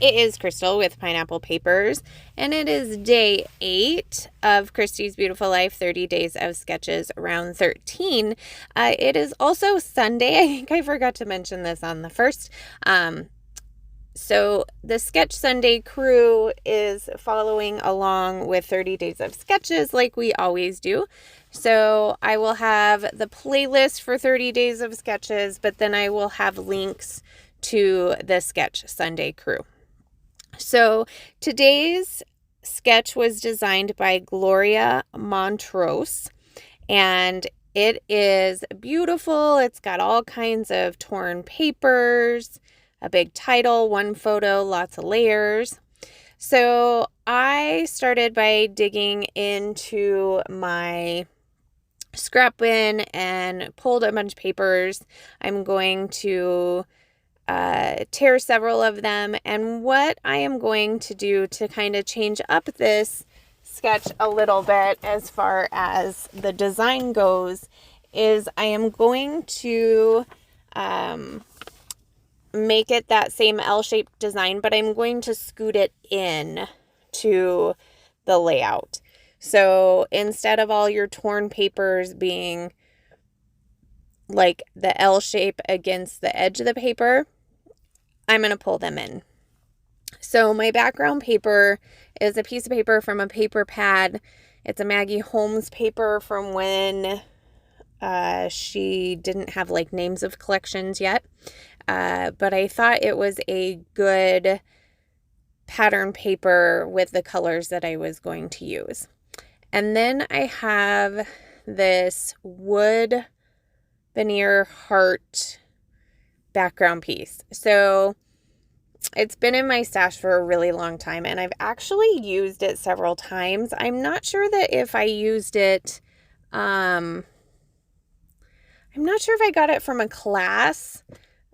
It is Crystal with Pineapple Papers, and it is day 8 of Christy's Beautiful Life 30 Days of Sketches, round 13. It is also Sunday. I think I forgot to mention this on the first. So the Sketch Sunday crew is following along with 30 Days of Sketches like we always do. So I will have the playlist for 30 Days of Sketches, but then I will have links to the Sketch Sunday crew. So today's sketch was designed by Gloria Montrose, and it is beautiful. It's got all kinds of torn papers, a big title, one photo, lots of layers. So I started by digging into my scrap bin and pulled a bunch of papers. I'm going to tear several of them, and what I am going to do to kind of change up this sketch a little bit as far as the design goes is I am going to make it that same L-shaped design, but I'm going to scoot it in to the layout. So instead of all your torn papers being like the L shape against the edge of the paper, I'm going to pull them in. So my background paper is a piece of paper from a paper pad. It's a Maggie Holmes paper from when she didn't have like names of collections yet. But I thought it was a good pattern paper with the colors that I was going to use. And then I have this wood veneer heart background piece. So it's been in my stash for a really long time, and I've actually used it several times. I'm not sure that if I used it, I'm not sure if I got it from a class,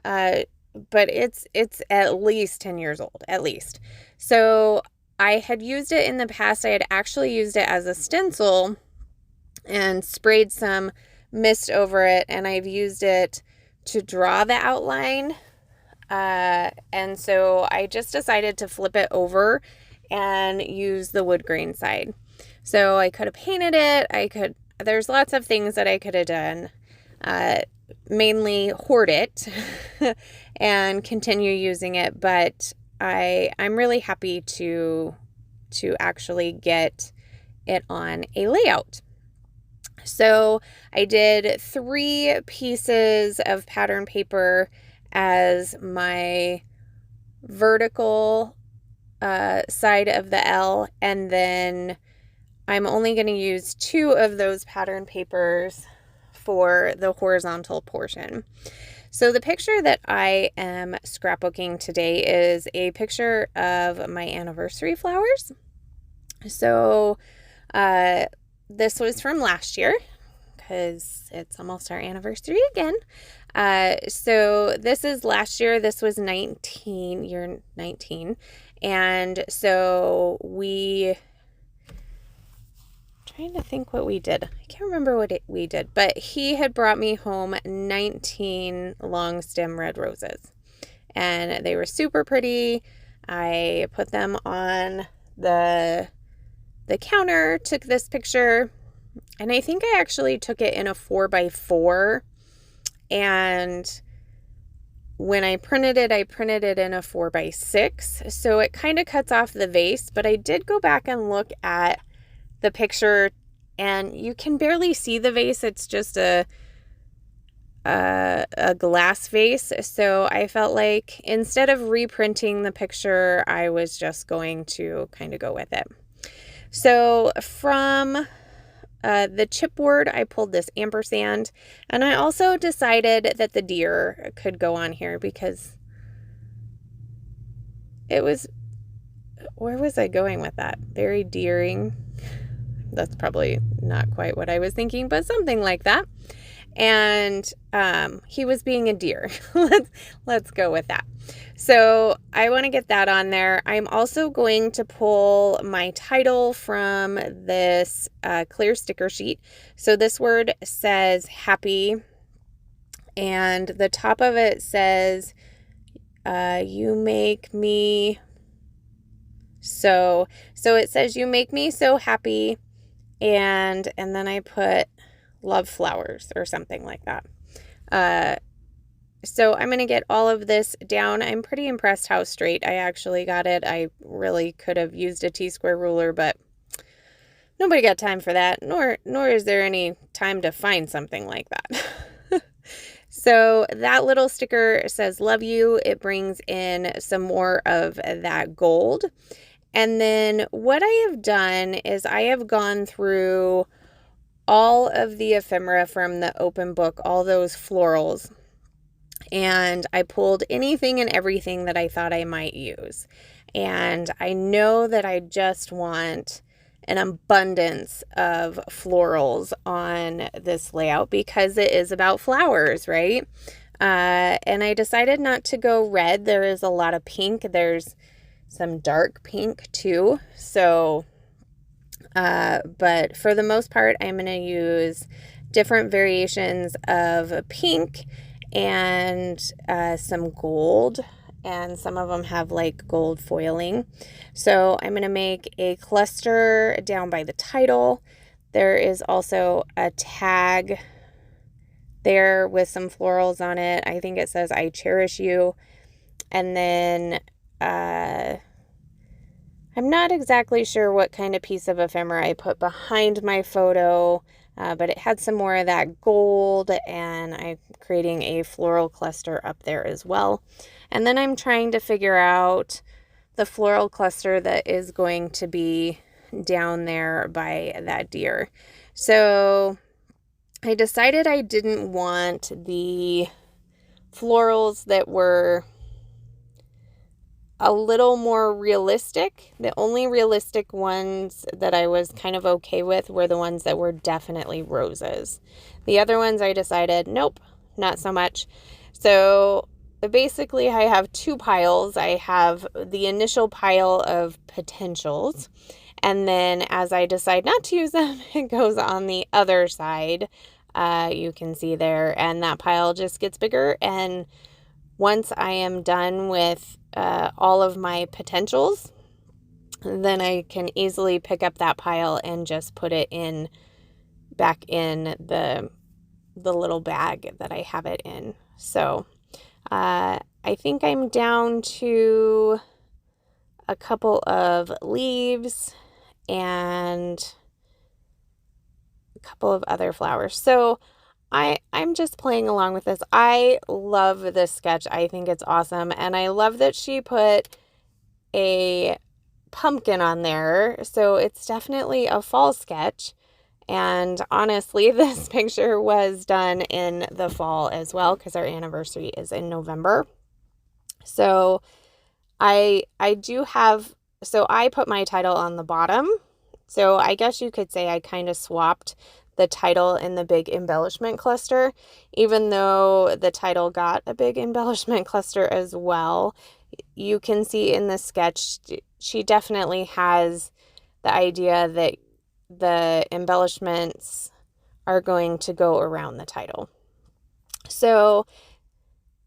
but it's at least 10 years old, at least. So I had used it in the past. I had actually used it as a stencil and sprayed some mist over it, and I've used it to draw the outline. And so I just decided to flip it over and use the wood grain side. So I could have painted it. There's lots of things that I could have done. Mainly hoard it and continue using it, but I'm really happy to actually get it on a layout. So I did 3 pieces of pattern paper as my vertical side of the L, and then I'm only going to use 2 of those pattern papers for the horizontal portion. So the picture that I am scrapbooking today is a picture of my anniversary flowers. So this was from last year because it's almost our anniversary again. So this is last year. This was year 19. And so trying to think what we did. I can't remember what we did, but he had brought me home 19 long stem red roses, and they were super pretty. I put them on the counter, took this picture, and I think I actually took it in a 4x4, and when I printed it in a 4x6, so it kind of cuts off the vase, but I did go back and look at the picture, and you can barely see the vase. It's just a glass vase. So I felt like instead of reprinting the picture, I was just going to kind of go with it. So from the chipboard, I pulled this ampersand, and I also decided that the deer could go on here because it was, where was I going with that? Very deering. That's probably not quite what I was thinking, but something like that. And he was being a deer. Let's go with that. So I want to get that on there. I'm also going to pull my title from this clear sticker sheet. So this word says happy, and the top of it says, you make me So it says, "You make me so happy," and then I put "love flowers" or something like that. So I'm going to get all of this down. I'm pretty impressed how straight I actually got it. I really could have used a T-square ruler, but nobody got time for that, nor is there any time to find something like that. So that little sticker says "love you." It brings in some more of that gold. And then what I have done is I have gone through all of the ephemera from the open book, all those florals, and I pulled anything and everything that I thought I might use. And I know that I just want an abundance of florals on this layout because it is about flowers, right? And I decided not to go red. There is a lot of pink. There's some dark pink too. So, but for the most part, I'm going to use different variations of pink and some gold, and some of them have like gold foiling. So I'm going to make a cluster down by the title. There is also a tag there with some florals on it. I think it says "I cherish you." And then I'm not exactly sure what kind of piece of ephemera I put behind my photo, but it had some more of that gold, and I'm creating a floral cluster up there as well. And then I'm trying to figure out the floral cluster that is going to be down there by that deer. So I decided I didn't want the florals that were a little more realistic. The only realistic ones that I was kind of okay with were the ones that were definitely roses. The other ones I decided, nope, not so much. So basically I have two piles. I have the initial pile of potentials, and then as I decide not to use them, it goes on the other side. You can see there, and that pile just gets bigger. And once I am done with all of my potentials, then I can easily pick up that pile and just put it in back in the little bag that I have it in. So I think I'm down to a couple of leaves and a couple of other flowers. So I'm just playing along with this. I love this sketch. I think it's awesome. And I love that she put a pumpkin on there. So it's definitely a fall sketch. And honestly, this picture was done in the fall as well because our anniversary is in November. So I do have, so I put my title on the bottom. So I guess you could say I kind of swapped the title in the big embellishment cluster, even though the title got a big embellishment cluster as well. You can see in the sketch, she definitely has the idea that the embellishments are going to go around the title. So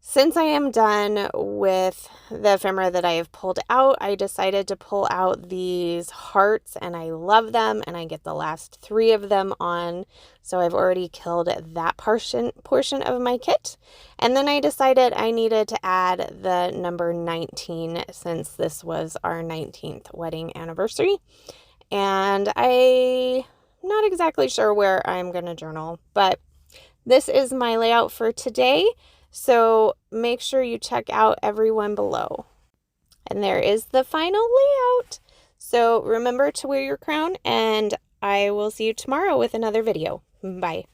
since I am done with the ephemera that I have pulled out, I decided to pull out these hearts, and I love them, and I get the last 3 of them on. So I've already killed that portion of my kit. And then I decided I needed to add the number 19 since this was our 19th wedding anniversary. And I'm not exactly sure where I'm going to journal, but this is my layout for today. So make sure you check out everyone below. And there is the final layout. So remember to wear your crown, and I will see you tomorrow with another video. Bye.